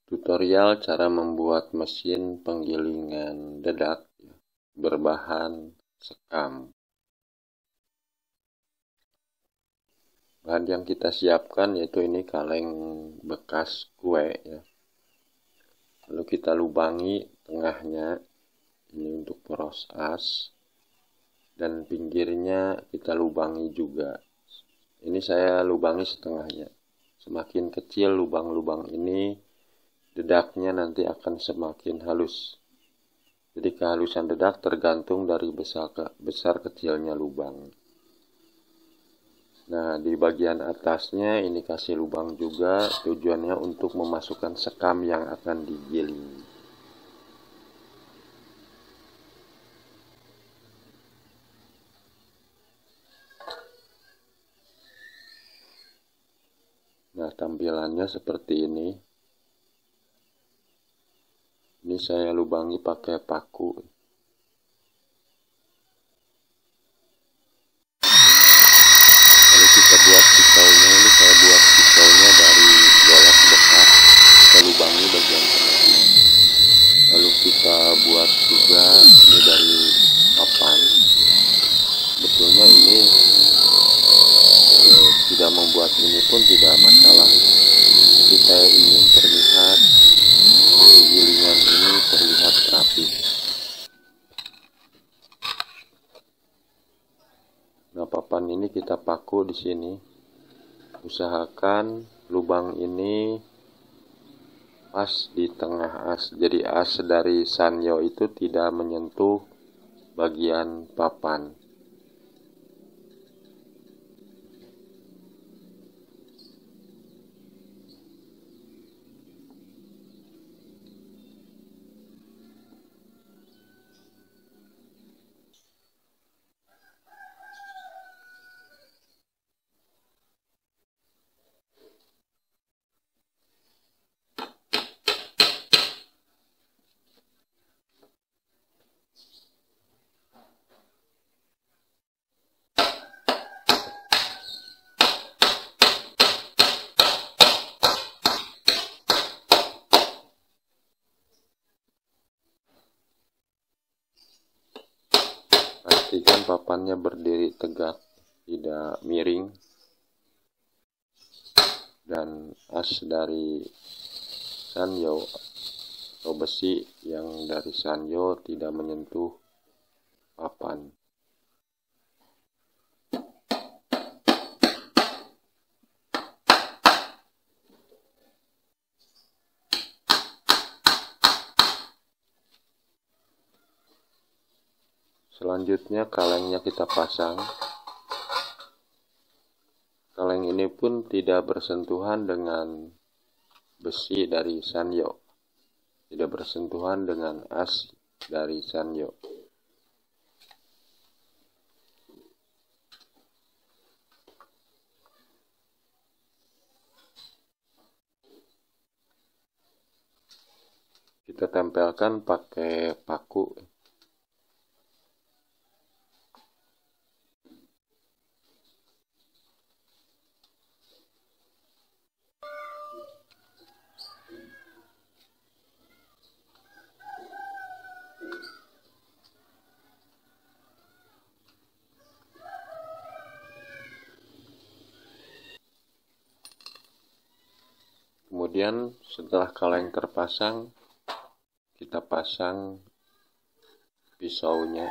Tutorial cara membuat mesin penggilingan dedak berbahan sekam. Bahan yang kita siapkan yaitu ini kaleng bekas kue ya. Lalu kita lubangi tengahnya ini untuk poros as, dan pinggirnya kita lubangi juga. Ini saya lubangi setengahnya. Semakin kecil lubang-lubang ini, dedaknya nanti akan semakin halus. Jadi kehalusan dedak tergantung dari besar kecilnya lubang. Nah, di bagian atasnya ini kasih lubang juga, tujuannya untuk memasukkan sekam yang akan digiling. Nah, tampilannya seperti ini. Ini saya lubangi pakai paku. Lalu kita buat pisaunya. Ini saya buat pisaunya dari golok bekas. Kita lubangi bagian tengahnya. Lalu kita buat juga ini dari papan. Sebetulnya ini tidak membuat ini pun tidak masalah. Tapi saya ingin terlihat gilingan ini terlihat rapi. Nah, papan ini kita paku di sini. Usahakan lubang ini pas di tengah as. Jadi as dari sanyo itu tidak menyentuh bagian papan. Pastikan papannya berdiri tegak, tidak miring, dan as dari sanyo atau besi yang dari sanyo tidak menyentuh papan. Selanjutnya kalengnya kita pasang. Kaleng ini pun tidak bersentuhan dengan besi dari sanyo, tidak bersentuhan dengan as dari sanyo. Kita tempelkan pakai paku. Kemudian setelah kaleng terpasang, kita pasang pisaunya.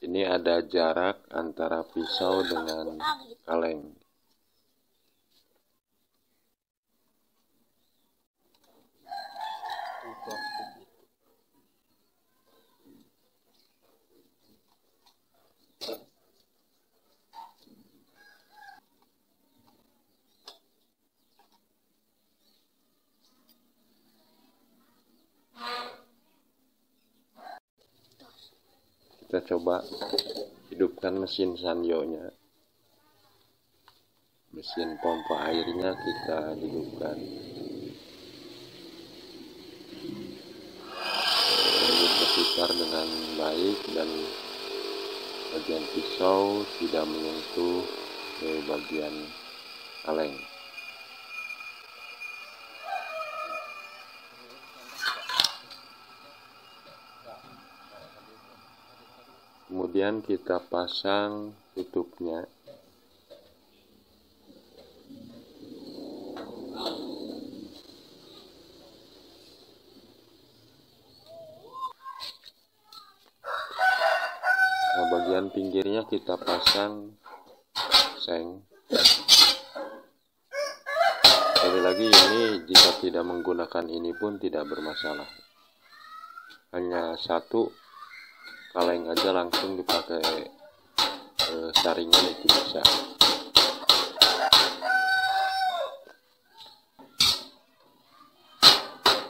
Ini ada jarak antara pisau dengan kaleng. Kita coba hidupkan mesin sanyonya. Mesin pompa airnya kita hidupkan. Lalu berputar dengan baik dan bagian pisau tidak menyentuh ke bagian kaleng. kemudian kita pasang tutupnya. Nah, bagian pinggirnya kita pasang seng. Sekali lagi, ini jika tidak menggunakan ini pun tidak bermasalah. Hanya satu kaleng aja langsung dipakai saringan itu bisa.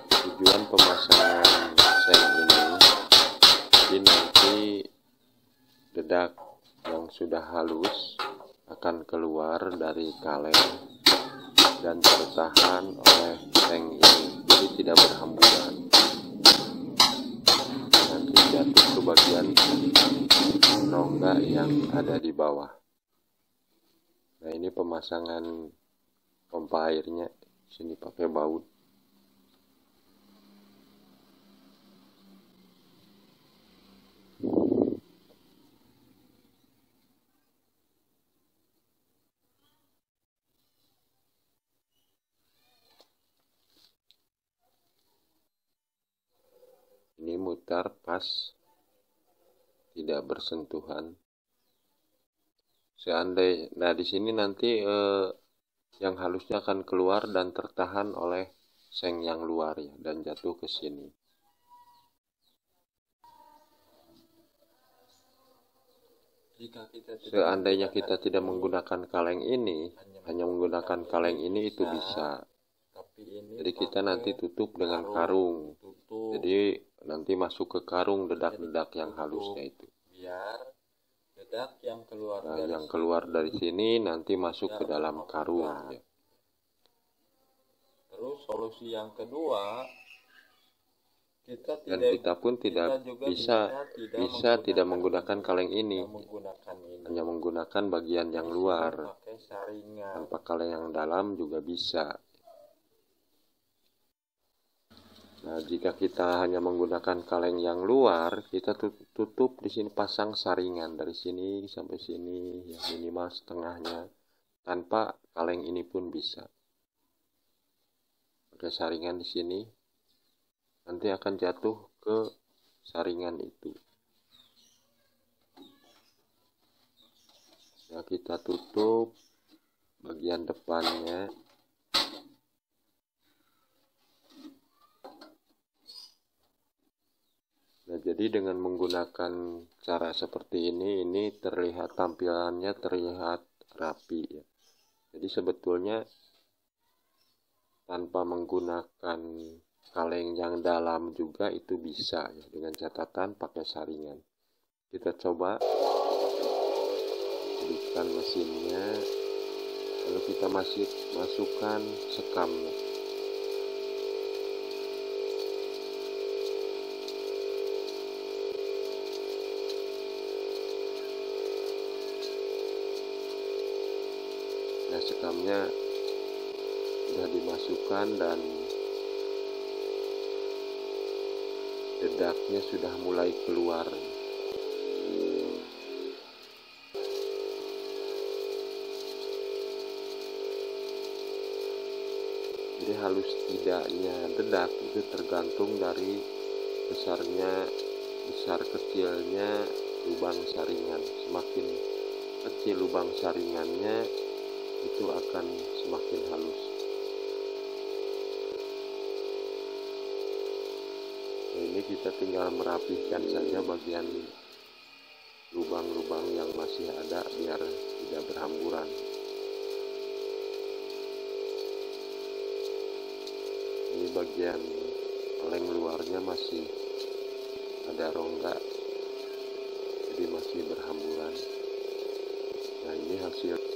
Tujuan pemasangan seng ini, jadi nanti dedak yang sudah halus akan keluar dari kaleng dan tertahan oleh seng ini, jadi tidak berhamburan. Nanti jatuh ke bagian rongga yang ada di bawah. Nah, ini pemasangan pompa airnya. Sini pakai baut. Ini mutar pas, tidak bersentuhan. Nah di sini nanti yang halusnya akan keluar dan tertahan oleh seng yang luar ya, dan jatuh ke sini. Seandainya kita tidak menggunakan kaleng ini, hanya menggunakan kaleng ini itu bisa. Jadi kita nanti tutup dengan karung. Jadi nanti masuk ke karung dedak-dedak yang halusnya itu. Biar dedak yang keluar dari sini nanti masuk ke dalam karung. Ya. Terus solusi yang kedua, kita pun tidak bisa tidak menggunakan kaleng ini. Hanya menggunakan bagian yang luar. Tanpa kaleng yang dalam juga bisa. Nah, jika kita hanya menggunakan kaleng yang luar, kita tutup di sini, pasang saringan dari sini sampai sini, ya minimal setengahnya. Tanpa kaleng ini pun bisa. Pakai saringan di sini, nanti akan jatuh ke saringan itu. Nah, kita tutup bagian depannya. Nah, jadi dengan menggunakan cara seperti ini tampilannya terlihat rapi ya. Jadi sebetulnya tanpa menggunakan kaleng yang dalam juga itu bisa ya, dengan catatan pakai saringan. Kita coba hidupkan mesinnya, lalu kita masukkan sekamnya. Nah, sekamnya sudah dimasukkan dan dedaknya sudah mulai keluar. Jadi halus tidaknya dedak itu tergantung dari besar kecilnya lubang saringan. Semakin kecil lubang saringannya, itu akan semakin halus. Nah, ini kita tinggal merapihkan saja bagian lubang-lubang yang masih ada biar tidak berhamburan. Ini bagian kaleng luarnya masih ada rongga, jadi masih berhamburan. Nah, ini hasilnya.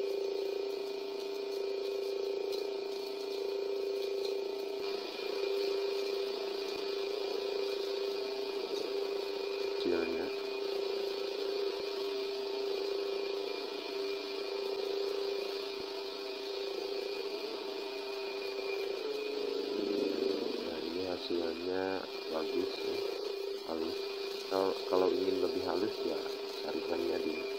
Hasilnya bagus ya, halus. Kalau ingin lebih halus ya saringannya di